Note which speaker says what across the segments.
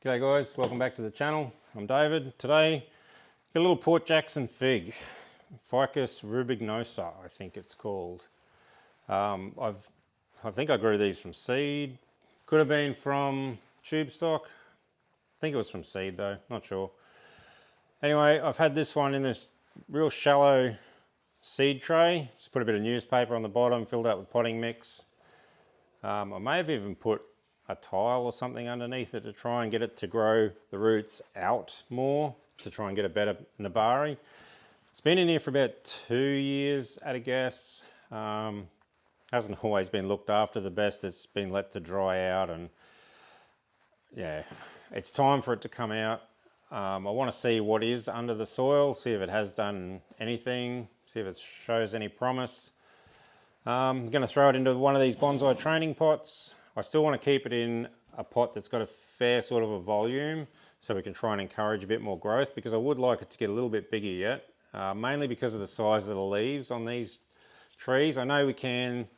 Speaker 1: G'day guys, welcome back to the channel. I'm David. Today, got a little Port Jackson fig, Ficus rubiginosa, I think it's called. I think I grew these from seed. Could have been from tube stock. I think it was from seed though, not sure. Anyway, I've had this one in this real shallow seed tray. Just put a bit of newspaper on the bottom, filled it up with potting mix. I may have even put a tile or something underneath it to try and get it to grow the roots out more, to try and get a better nabari. It's been in here for about 2 years at a guess. Hasn't always been looked after the best. It's been let to dry out, and yeah, it's time for it to come out. I want to see what is under the soil, see if it has done anything, see if it shows any promise. I'm going to throw it into one of these bonsai training pots. I still want to keep it in a pot that's got a fair sort of a volume so we can try and encourage a bit more growth, because I would like it to get a little bit bigger yet, mainly because of the size of the leaves on these trees. I know we can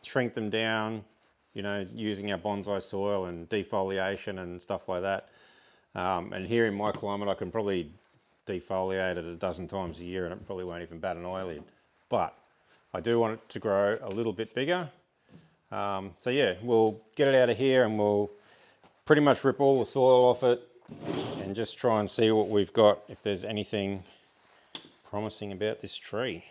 Speaker 1: shrink them down, you know, using our bonsai soil and defoliation and stuff like that. And here in my climate, I can probably defoliate it a dozen times a year and it probably won't even bat an eyelid. But I do want it to grow a little bit bigger. So yeah, we'll get it out of here and we'll pretty much rip all the soil off it and just try and see what we've got, if there's anything promising about this tree.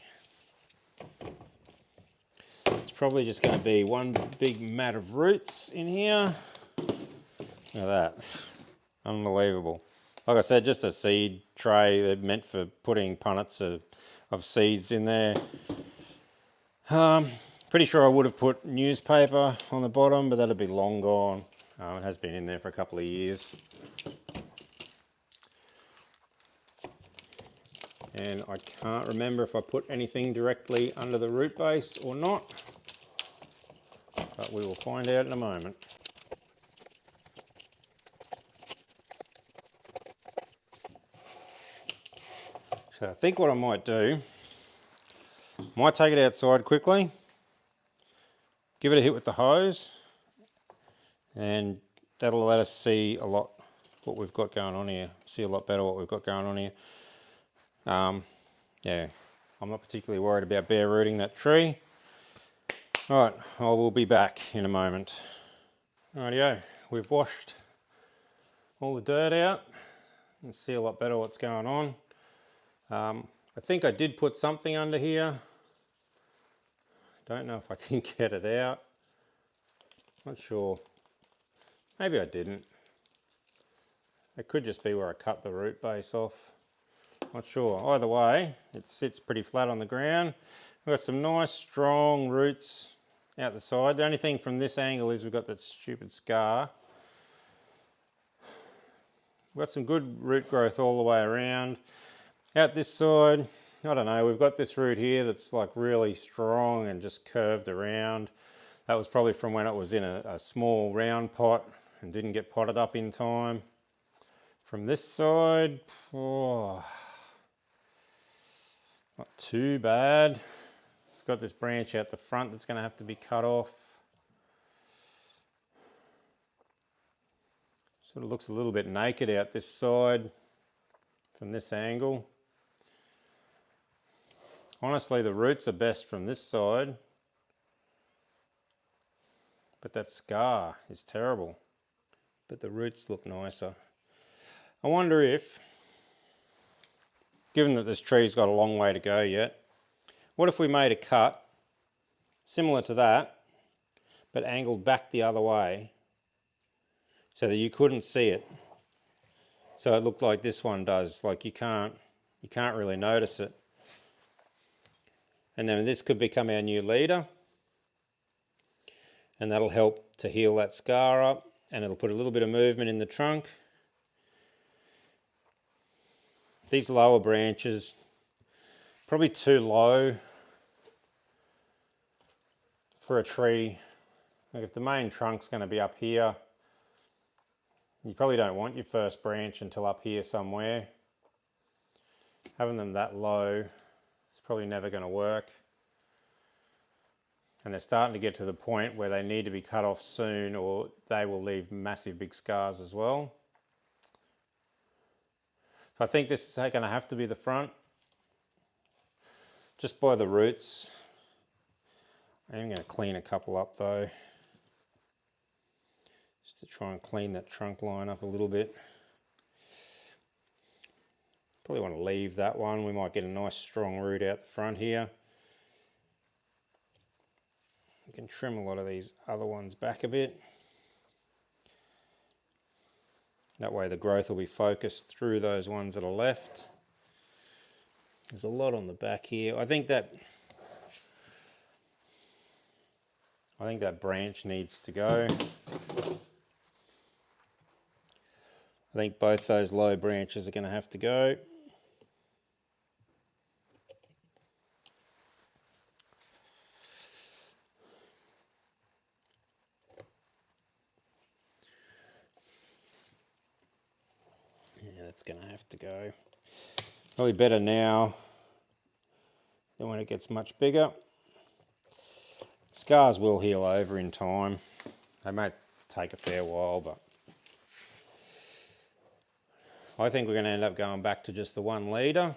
Speaker 1: It's probably just going to be one big mat of roots in here. Look at that. Unbelievable. Like I said, just a seed tray. They're meant for putting punnets of seeds in there. Pretty sure I would have put newspaper on the bottom, but that'd be long gone. It has been in there for a couple of years. And I can't remember if I put anything directly under the root base or not, but we will find out in a moment. So I think what I might do, might take it outside quickly, give it a hit with the hose, and that'll let us see a lot what we've got going on here. See a lot better what we've got going on here. Yeah, I'm not particularly worried about bare rooting that tree. All right, I will be back in a moment. Rightio, we've washed all the dirt out and see a lot better what's going on. I think I did put something under here. Don't know if I can get it out. Not sure. Maybe I didn't. It could just be where I cut the root base off. Not sure. Either way, it sits pretty flat on the ground. We've got some nice strong roots out the side. The only thing from this angle is we've got that stupid scar. We've got some good root growth all the way around. Out this side, I don't know, we've got this root here that's like really strong and just curved around. That was probably from when it was in a small round pot and didn't get potted up in time. From this side, oh, not too bad. It's got this branch out the front that's going to have to be cut off. Sort of looks a little bit naked out this side from this angle. Honestly, the roots are best from this side, but that scar is terrible. But the roots look nicer. I wonder if, given that this tree's got a long way to go yet, what if we made a cut similar to that, but angled back the other way so that you couldn't see it? So it looked like this one does, like you can't really notice it. And then this could become our new leader, and that'll help to heal that scar up, and it'll put a little bit of movement in the trunk. These lower branches, probably too low for a tree. Like if the main trunk's going to be up here, you probably don't want your first branch until up here somewhere. Having them that low, it's probably never going to work. And they're starting to get to the point where they need to be cut off soon, or they will leave massive big scars as well. I think this is going to have to be the front, just by the roots. I am going to clean a couple up though, just to try and clean that trunk line up a little bit. Probably want to leave that one. We might get a nice strong root out the front here. You can trim a lot of these other ones back a bit. That way the growth will be focused through those ones that are left. There's a lot on the back here. I think that branch needs to go. I think both those low branches are going to have to go. Yeah, that's going to have to go. Probably better now than when it gets much bigger. Scars will heal over in time. They might take a fair while, but I think we're going to end up going back to just the 1 litre.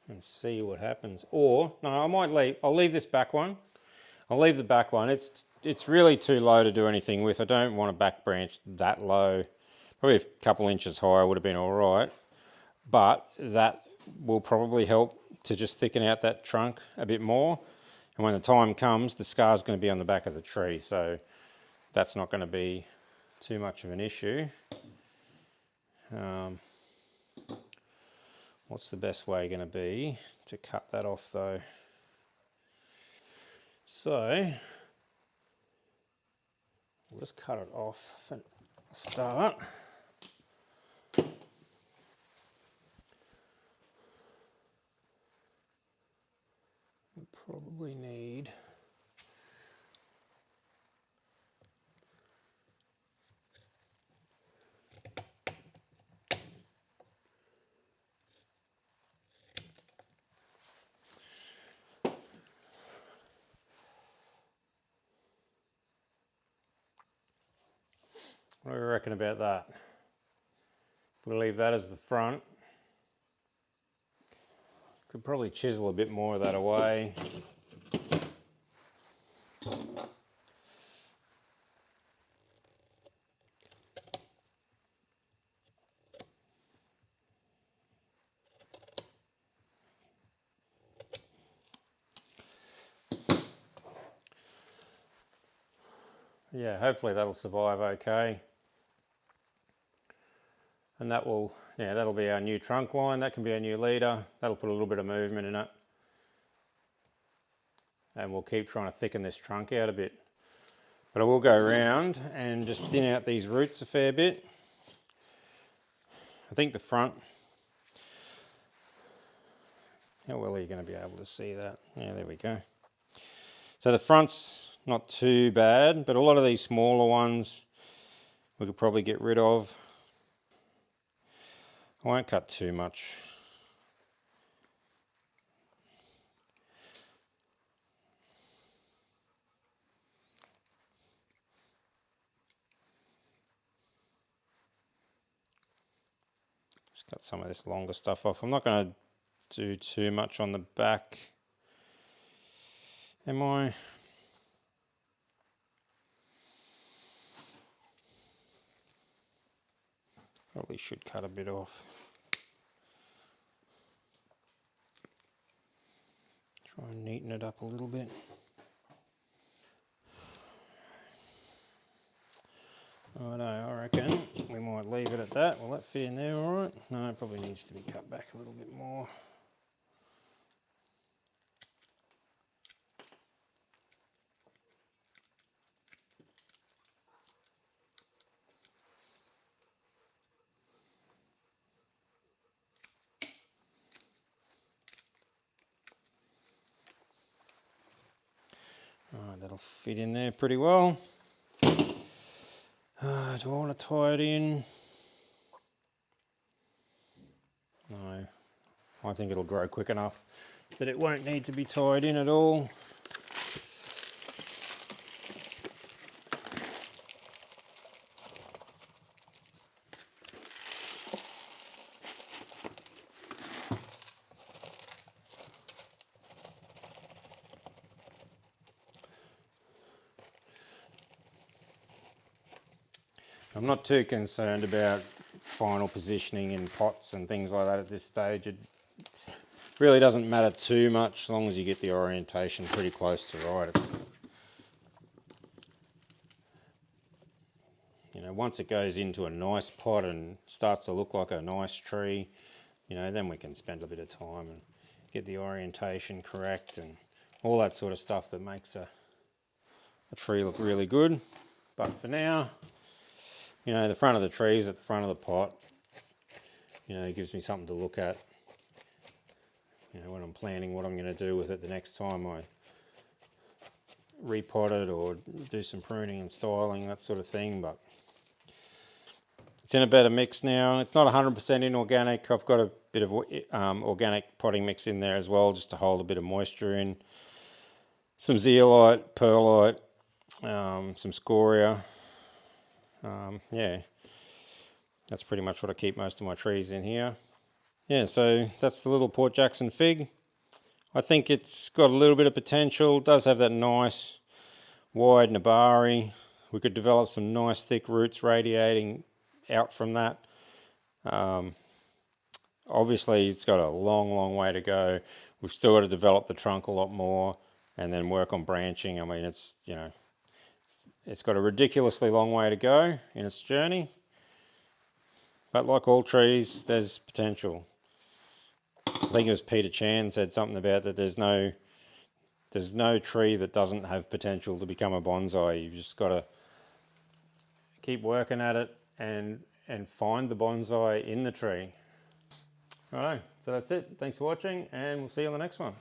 Speaker 1: And see what happens. Or, no, I'll leave this back one. I'll leave the back one. It's really too low to do anything with. I don't want a back branch that low. Probably a couple inches higher would have been all right. But that will probably help to just thicken out that trunk a bit more. And when the time comes, the scar's going to be on the back of the tree. So that's not going to be too much of an issue. What's the best way going to be to cut that off though? So we'll just cut it off for a start. We probably need what do we reckon about that? We'll leave that as the front. Could probably chisel a bit more of that away. Yeah, hopefully that'll survive okay. And that'll be our new trunk line. That can be our new leader. That'll put a little bit of movement in it. And we'll keep trying to thicken this trunk out a bit. But I will go around and just thin out these roots a fair bit. I think the front, how well are you going to be able to see that? Yeah, there we go. So the front's not too bad, but a lot of these smaller ones we could probably get rid of. I won't cut too much. Just cut some of this longer stuff off. I'm not going to do too much on the back. Am I? Probably should cut a bit off. Try and neaten it up a little bit. Righto, I reckon we might leave it at that. Will that fit in there all right? No, it probably needs to be cut back a little bit more. Alright, that'll fit in there pretty well. Do I want to tie it in? No, I think it'll grow quick enough that it won't need to be tied in at all. I'm not too concerned about final positioning in pots and things like that at this stage. It really doesn't matter too much as long as you get the orientation pretty close to right. You know, once it goes into a nice pot and starts to look like a nice tree, you know, then we can spend a bit of time and get the orientation correct and all that sort of stuff that makes a tree look really good. But for now, you know, the front of the tree is at the front of the pot. You know, it gives me something to look at, you know, when I'm planning what I'm going to do with it the next time I repot it or do some pruning and styling, that sort of thing. But it's in a better mix now. It's not 100% inorganic. I've got a bit of organic potting mix in there as well, just to hold a bit of moisture in. Some zeolite, perlite, some scoria. Yeah, that's pretty much what I keep most of my trees in here. Yeah, so that's the little Port Jackson fig. I think it's got a little bit of potential. It does have that nice wide nabari. We could develop some nice thick roots radiating out from that. Obviously it's got a long way to go. We've still got to develop the trunk a lot more and then work on branching. I mean, it's, you know, it's got a ridiculously long way to go in its journey, but like all trees, there's potential. I think it was Peter Chan said something about that there's no tree that doesn't have potential to become a bonsai. You've just got to keep working at it and find the bonsai in the tree. Alright, so that's it. Thanks for watching and we'll see you on the next one.